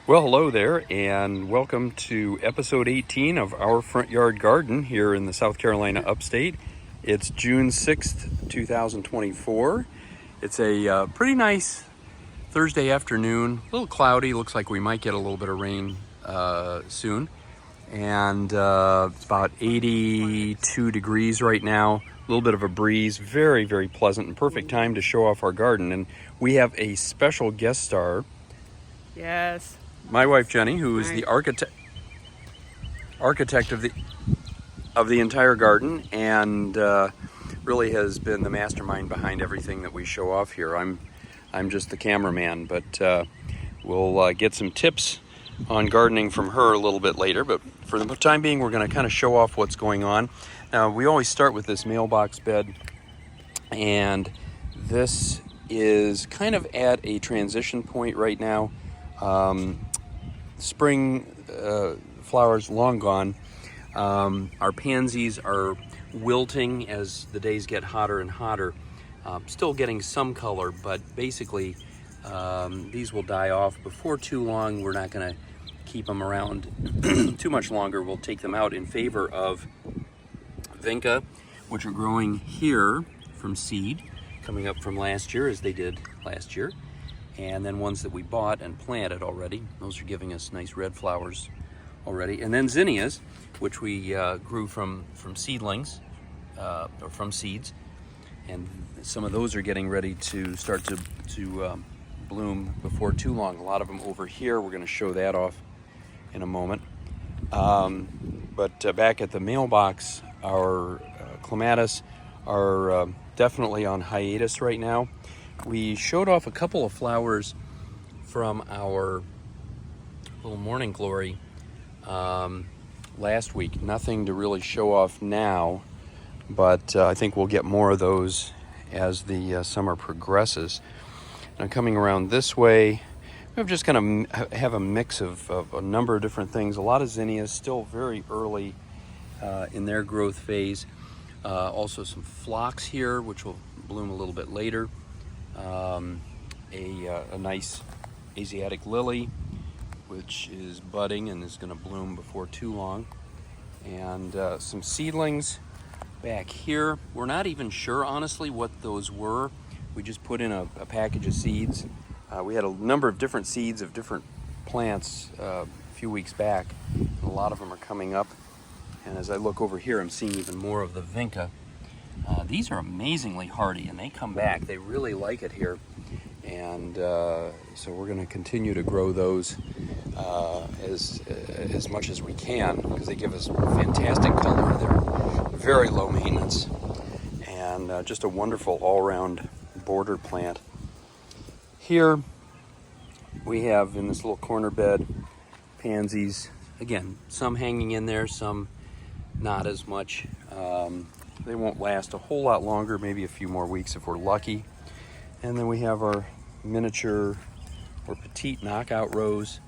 Well, hello there, and welcome to episode 18 of Our Front Yard Garden here in the South Carolina Upstate. It's June 6th, 2024. It's a pretty nice Thursday afternoon, a little cloudy. Looks like we might get a little bit of rain soon. And it's about 82 degrees right now, a little bit of a breeze, very, very pleasant and perfect time to show off our garden. And we have a special guest star. Yes. My wife Jenny, who is the architect of the entire garden, and really has been the mastermind behind everything that we show off here. I'm just the cameraman, but we'll get some tips on gardening from her a little bit later. But for the time being, we're going to kind of show off what's going on. Now, we always start with this mailbox bed, and this is kind of at a transition point right now. Spring flowers long gone. Our pansies are wilting as the days get hotter and hotter. Still getting some color, but basically these will die off before too long. We're not going to keep them around too much longer. We'll take them out in favor of vinca, which are growing here from seed, coming up from last year as they did last year. And then ones that we bought and planted already. Those are giving us nice red flowers already. And then zinnias, which we grew from seedlings, or from seeds. And some of those are getting ready to start to bloom before too long. A lot of them over here. We're going to show that off in a moment. But back at the mailbox, our clematis are definitely on hiatus right now. We showed off a couple of flowers from our little morning glory last week. Nothing to really show off now, but I think we'll get more of those as the summer progresses. Now, coming around this way, we've just kind of have a mix of a number of different things. A lot of zinnias, still very early in their growth phase. Also some phlox here, which will bloom a little bit later. A nice Asiatic lily, which is budding and is going to bloom before too long. And some seedlings back here. We're not even sure, honestly, what those were. We just put in a package of seeds. We had a number of different seeds of different plants a few weeks back. A lot of them are coming up. And as I look over here, I'm seeing even more of the vinca. These are amazingly hardy, and they come back. They really like it here, and so we're going to continue to grow those as much as we can, because they give us fantastic color. They're very low maintenance, and just a wonderful all-round border plant. Here we have, in this little corner bed, pansies. Again, some hanging in there, some not as much. They won't last a whole lot longer, maybe a few more weeks if we're lucky. And then we have our miniature or petite knockout rose.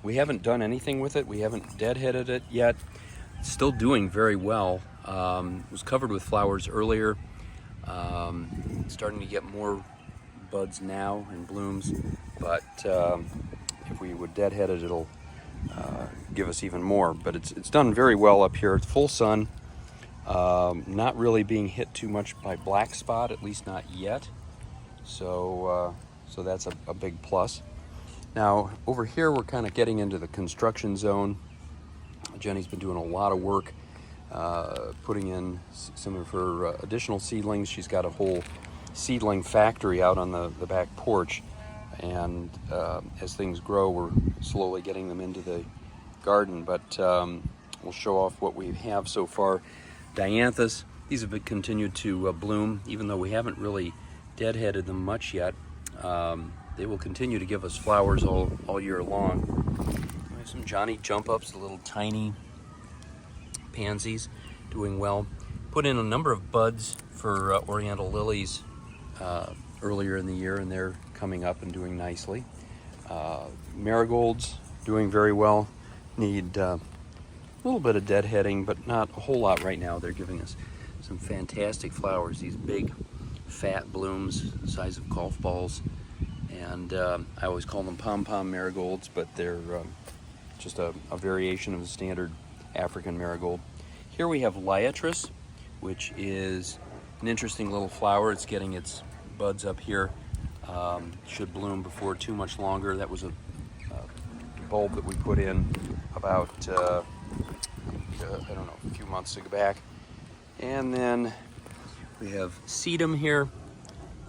We haven't done anything with it. We haven't deadheaded it yet. It's still doing very well. It was covered with flowers earlier. Starting to get more buds now and blooms. But if we would deadhead it, it'll give us even more. But it's done very well up here. It's full sun. Not really being hit too much by black spot, at least not yet. So that's a big plus. Now over here we're kind of getting into the construction zone. Jenny's been doing a lot of work putting in some of her additional seedlings. She's got a whole seedling factory out on the back porch, and as things grow, we're slowly getting them into the garden. But we'll show off what we have so far. Dianthus, these have continued to bloom, even though we haven't really deadheaded them much yet. They will continue to give us flowers all year long. We have some Johnny Jump Ups, the little tiny pansies, doing well. Put in a number of buds for Oriental lilies earlier in the year, and they're coming up and doing nicely. Marigolds doing very well. Need a little bit of deadheading, but not a whole lot right now. They're giving us some fantastic flowers, these big fat blooms the size of golf balls, And I always call them pom-pom marigolds, but they're just a variation of the standard African marigold. Here we have liatris, which is an interesting little flower. It's getting its buds up here. Should bloom before too much longer. That was a bulb that we put in about, I don't know, a few months back. And then we have sedum here.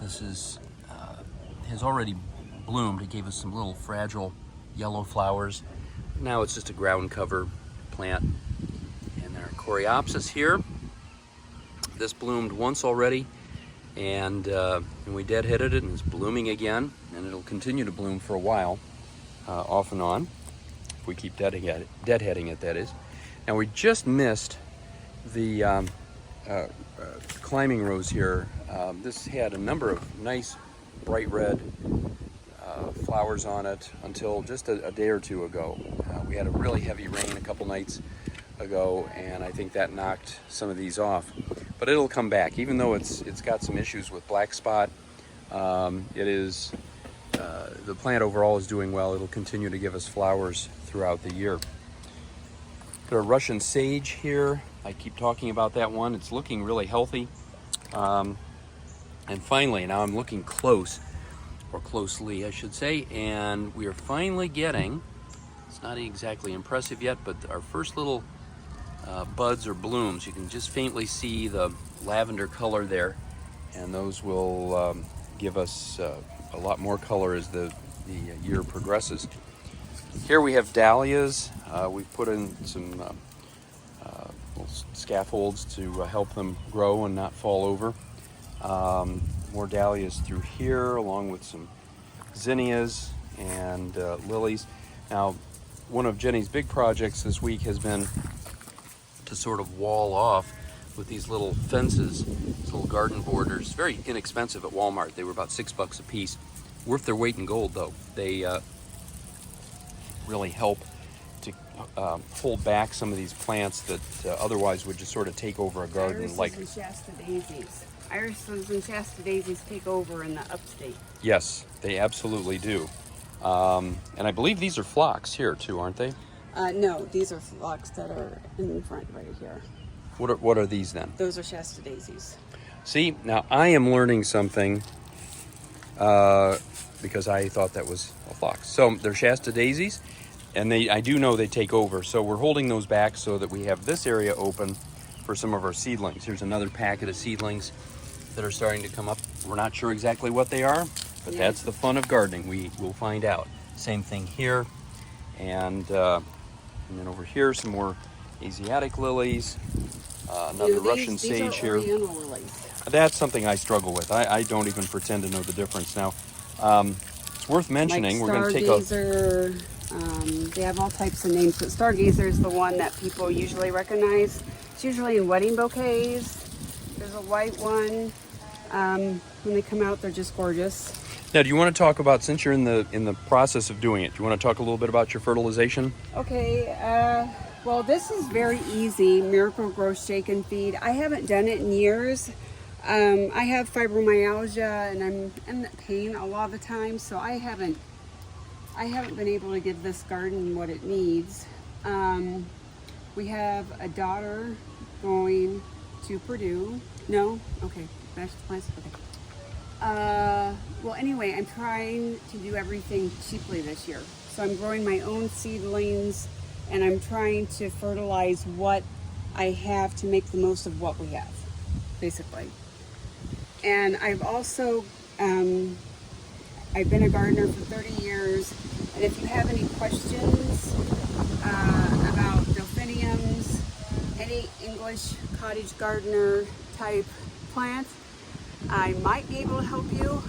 This is has already bloomed. It gave us some little fragile yellow flowers. Now it's just a ground cover plant. And then our coreopsis here. This bloomed once already, and we deadheaded it, and it's blooming again, and it'll continue to bloom for a while, off and on, if we keep deadheading it, that is. Now we just missed the climbing rose here. This had a number of nice bright red flowers on it until just a day or two ago. We had a really heavy rain a couple nights ago, and I think that knocked some of these off. But it'll come back, even though it's got some issues with black spot. It is the plant overall is doing well. It'll continue to give us flowers throughout the year. Got a Russian sage here. I keep talking about that one. It's looking really healthy. And finally, now I'm looking close, or closely I should say, and we are finally getting, it's not exactly impressive yet, but our first little buds or blooms. You can just faintly see the lavender color there, and those will give us a lot more color as the year progresses. Here we have dahlias. We've put in some little scaffolds to help them grow and not fall over. More dahlias through here, along with some zinnias and lilies. Now, one of Jenny's big projects this week has been to sort of wall off with these little fences, these little garden borders. Very inexpensive at Walmart. They were about $6 a piece. Worth their weight in gold, though. They really help to hold back some of these plants that otherwise would just sort of take over a garden. Irises and Shasta daisies. Irises and Shasta daisies take over in the upstate. Yes, they absolutely do. And I believe these are phlox here too, aren't they? No, these are phlox that are in front right here. What are these then? Those are Shasta daisies. See, now I am learning something because I thought that was a phlox. So they're Shasta daisies, and I do know they take over. So we're holding those back so that we have this area open for some of our seedlings. Here's another packet of seedlings that are starting to come up. We're not sure exactly what they are, but that's the fun of gardening. We will find out. Same thing here, and then over here some more Asiatic lilies. Another Russian sage here. Oriental lilies. That's something I struggle with. I don't even pretend to know the difference. Now, it's worth mentioning. Like we're going to take a. They have all types of names, but stargazer is the one that people usually recognize. It's usually in wedding bouquets. There's a white one. When they come out, they're just gorgeous. Now, do you want to talk about, since you're in the process of doing it, do you want to talk a little bit about your fertilization? Okay. Well, this is very easy. Miracle Grow Shake and Feed. I haven't done it in years. I have fibromyalgia and I'm in pain a lot of the time, so I haven't been able to give this garden what it needs. We have a daughter going to Purdue. No? Okay. That's the plan. Okay. Well, anyway, I'm trying to do everything cheaply this year. So I'm growing my own seedlings, and I'm trying to fertilize what I have to make the most of what we have, basically. And I've also, I've been a gardener for 30 years, and if you have any questions about delphiniums, any English cottage gardener type plant, I might be able to help you.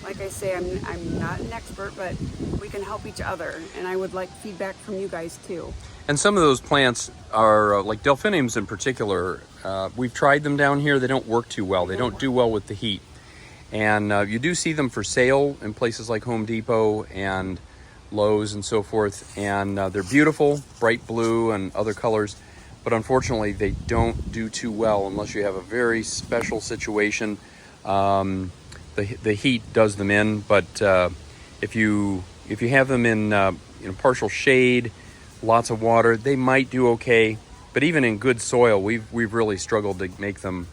Like I say, I'm not an expert, but we can help each other, and I would like feedback from you guys too. And some of those plants are, like delphiniums in particular, we've tried them down here. They don't work too well. They don't do well with the heat. And you do see them for sale in places like Home Depot and Lowe's and so forth. And they're beautiful, bright blue and other colors. But unfortunately, they don't do too well unless you have a very special situation. the heat does them in. But if you have them in partial shade, lots of water, they might do okay. But even in good soil, we've really struggled to make them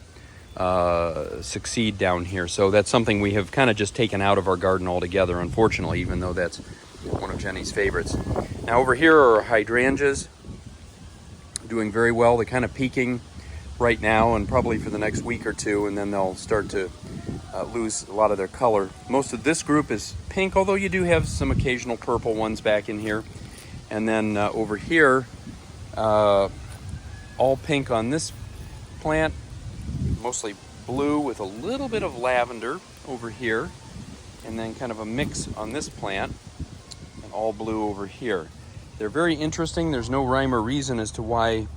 succeed down here. So that's something we have kind of just taken out of our garden altogether, unfortunately, even though that's one of Jenny's favorites. Now over here are hydrangeas, doing very well. They're kind of peaking right now and probably for the next week or two, and then they'll start to lose a lot of their color. Most of this group is pink, although you do have some occasional purple ones back in here. And then over here, all pink on this plant, mostly blue with a little bit of lavender over here, and then kind of a mix on this plant, and all blue over here. They're very interesting. There's no rhyme or reason as to why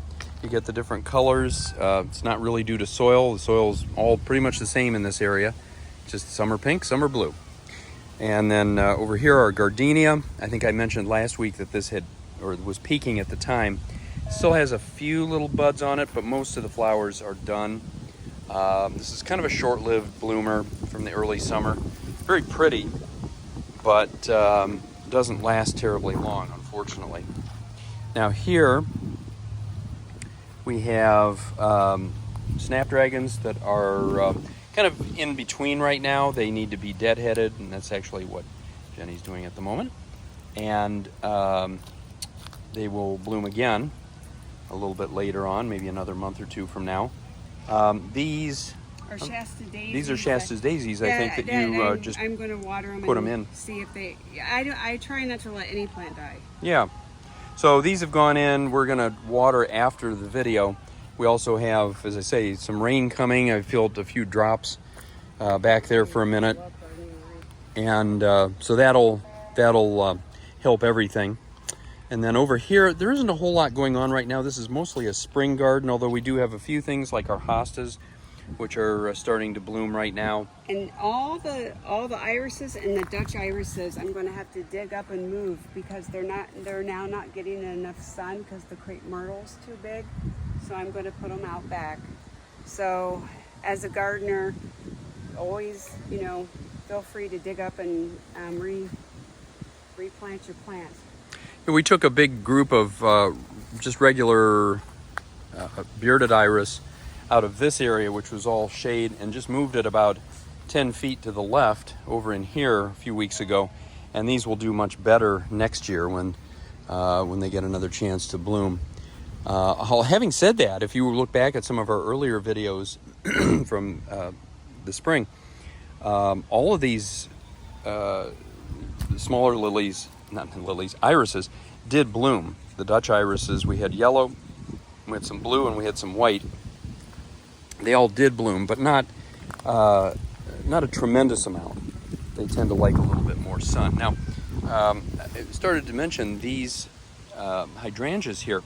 you get the different colors. It's not really due to soil. The soil's all pretty much the same in this area. Just some are pink, some are blue. And then over here are gardenia. I think I mentioned last week that this was peaking at the time. It still has a few little buds on it, but most of the flowers are done. This is kind of a short-lived bloomer from the early summer. Very pretty, but doesn't last terribly long, unfortunately. Now here we have snapdragons that are kind of in between right now. They need to be deadheaded, and that's actually what Jenny's doing at the moment. And they will bloom again a little bit later on, maybe another month or two from now. These are Shasta daisies. These are Shasta's daisies. I think that you I'm going to water them. Put them in. See if they. I try not to let any plant die. Yeah. So these have gone in. We're going to water after the video. We also have, as I say, some rain coming. I filled a few drops back there for a minute, and so that'll help everything. And then over here, there isn't a whole lot going on right now. This is mostly a spring garden, although we do have a few things like our hostas, which are starting to bloom right now. And all the irises and the Dutch irises, I'm going to have to dig up and move because they're now not getting enough sun because the crepe myrtle's too big. So I'm going to put them out back. So as a gardener, always, feel free to dig up and replant your plants. We took a big group of just regular bearded iris out of this area, which was all shade, and just moved it about 10 feet to the left over in here a few weeks ago. And these will do much better next year when they get another chance to bloom. Having said that, if you look back at some of our earlier videos from the spring, all of these smaller irises did bloom. The Dutch irises, we had yellow, we had some blue, and we had some white. They all did bloom, but not a tremendous amount. They tend to like a little bit more sun. Now, I started to mention these hydrangeas here.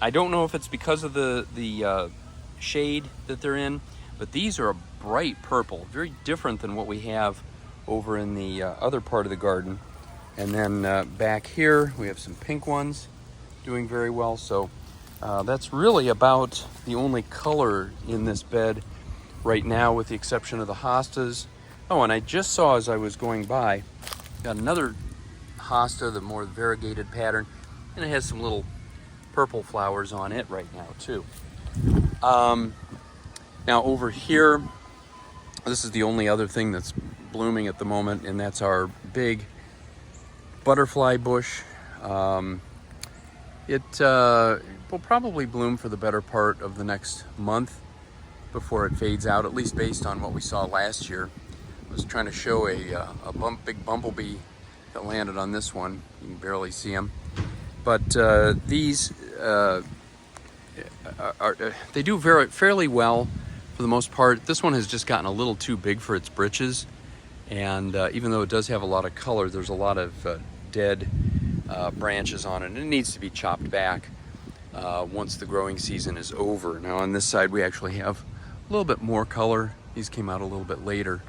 I don't know if it's because of the shade that they're in, but these are a bright purple, very different than what we have over in the other part of the garden. And then back here we have some pink ones doing very well. So that's really about the only color in this bed right now, with the exception of the hostas. Oh, and I just saw as I was going by, got another hosta, the more variegated pattern, and it has some little purple flowers on it right now too. Now over here, this is the only other thing that's blooming at the moment, and that's our big butterfly bush. It will probably bloom for the better part of the next month before it fades out, at least based on what we saw last year. I was trying to show a big bumblebee that landed on this one. You can barely see him. But these they do fairly well for the most part. This one has just gotten a little too big for its britches, and even though it does have a lot of color, there's a lot of dead branches on it, and it needs to be chopped back once the growing season is over. Now on this side we actually have a little bit more color. These came out a little bit later.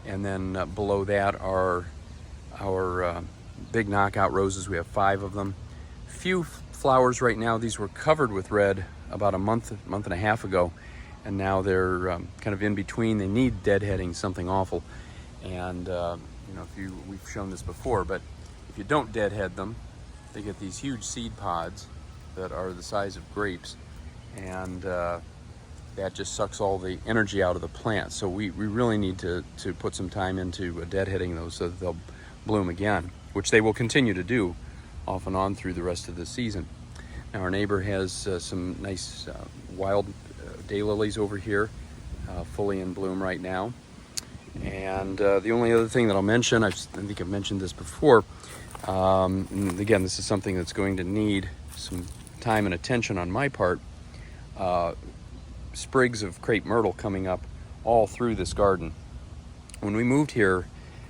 And then below that are our big knockout roses. We have 5 of them. Few flowers right now. These were covered with red about a month and a half ago, and now they're kind of in between. They need deadheading something awful, and you know, we've shown this before, but if you don't deadhead them, they get these huge seed pods that are the size of grapes, and that just sucks all the energy out of the plant. So we really need to put some time into deadheading those so that they'll bloom again, which they will continue to do off and on through the rest of the season. Now our neighbor has some nice wild daylilies over here, fully in bloom right now. And the only other thing that I'll mention, I think I've mentioned this before, and again, this is something that's going to need some time and attention on my part. Sprigs of crepe myrtle coming up all through this garden. When we moved here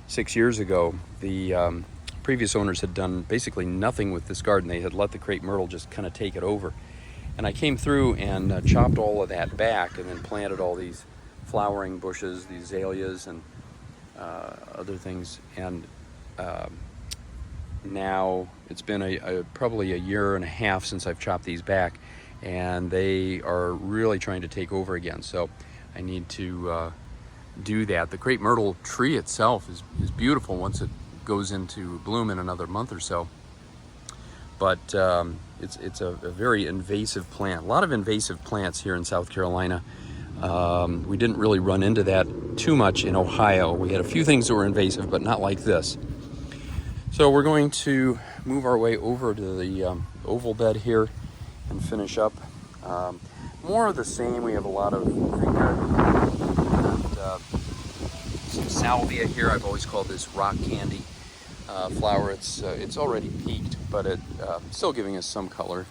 6 years ago, the previous owners had done basically nothing with this garden. They had let the crepe myrtle just kind of take it over. And I came through and chopped all of that back and then planted all these flowering bushes, these azaleas and other things. And now it's been probably a year and a half since I've chopped these back, and they are really trying to take over again. So I need to do that. The crepe myrtle tree itself is beautiful once it goes into bloom in another month or so. But it's a very invasive plant. A lot of invasive plants here in South Carolina. We didn't really run into that too much in Ohio. We had a few things that were invasive, but not like this. So we're going to move our way over to the oval bed here and finish up. More of the same. We have a lot of vinca and some salvia here. I've always called this rock candy flower. It's already peaked, but it's still giving us some color.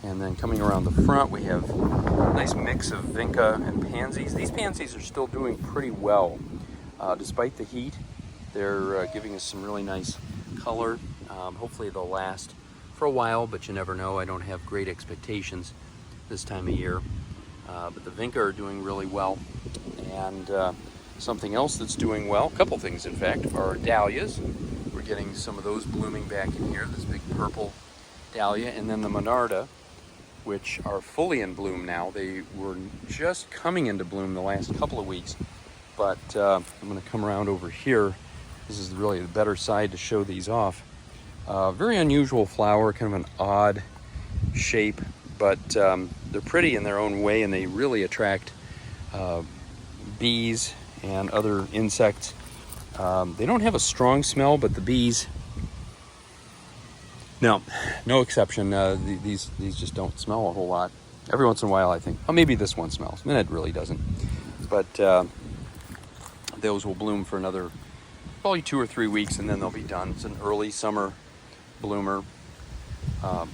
And then coming around the front, we have a nice mix of vinca and pansies. These pansies are still doing pretty well. Despite the heat, they're giving us some really nice color. Hopefully they'll last for a while, but you never know. I don't have great expectations this time of year. But the vinca are doing really well. And something else that's doing well, a couple things in fact, are dahlias. We're getting some of those blooming back in here, this big purple dahlia, and then the monarda, which are fully in bloom now. They were just coming into bloom the last couple of weeks, but I'm going to come around over here. This is really the better side to show these off. Very unusual flower, kind of an odd shape, but they're pretty in their own way, and they really attract bees and other insects. They don't have a strong smell, but the bees, no exception. These just don't smell a whole lot. Every once in a while, I think, oh, maybe this one smells, and it really doesn't. But those will bloom for another probably 2 or 3 weeks, and then they'll be done. It's an early summer bloomer.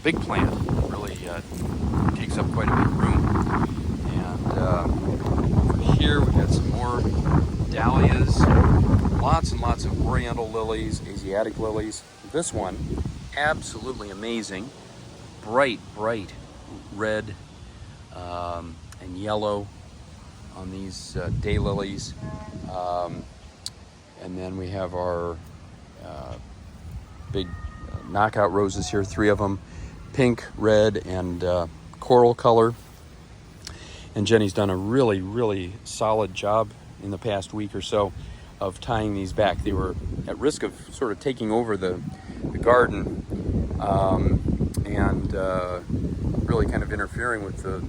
Big plant, really takes up quite a bit of room. And over here we've got some more dahlias, lots and lots of oriental lilies, Asiatic lilies. This one, absolutely amazing, bright red and yellow on these daylilies. And then we have our big knockout roses here, 3 of them, pink, red, and coral color. And Jenny's done a really solid job in the past week or so of tying these back. They were at risk of sort of taking over the garden and really kind of interfering with the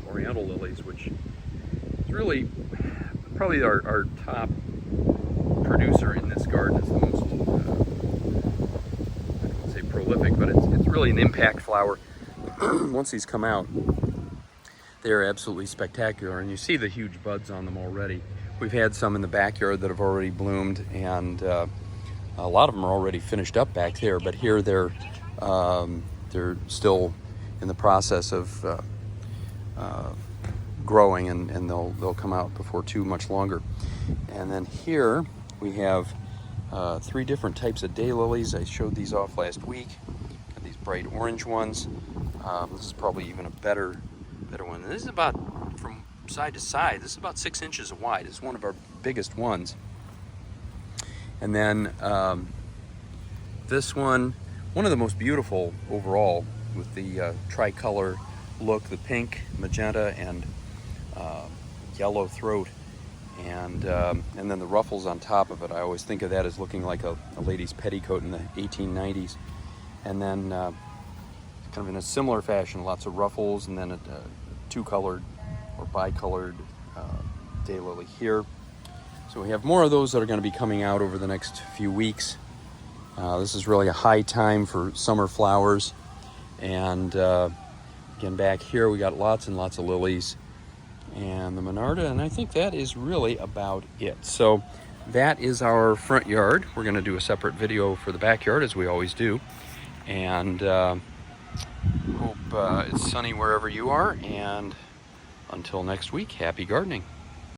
oriental lilies, which is really probably our top producer in this garden. It's the most, I wouldn't say prolific, but it's really an impact flower. Once these come out, they're absolutely spectacular, and you see the huge buds on them already. We've had some in the backyard that have already bloomed, and a lot of them are already finished up back there, but here they're still in the process of growing, and they'll come out before too much longer. And then here we have 3 different types of daylilies. I showed these off last week. Got these bright orange ones. This is probably even a better one. This is about, from side to side, this is about 6 inches wide. It's one of our biggest ones. And then this one of the most beautiful overall, with the tricolor look, the pink, magenta, and yellow throat, and then the ruffles on top of it. I always think of that as looking like a lady's petticoat in the 1890s. And then kind of in a similar fashion, lots of ruffles, and then a two-colored or bicolored daylily here. So we have more of those that are going to be coming out over the next few weeks. This is really a high time for summer flowers. And again, back here we got lots and lots of lilies and the Monarda, and I think that is really about it. So that is our front yard. We're going to do a separate video for the backyard, as we always do. And hope it's sunny wherever you are. And until next week, happy gardening.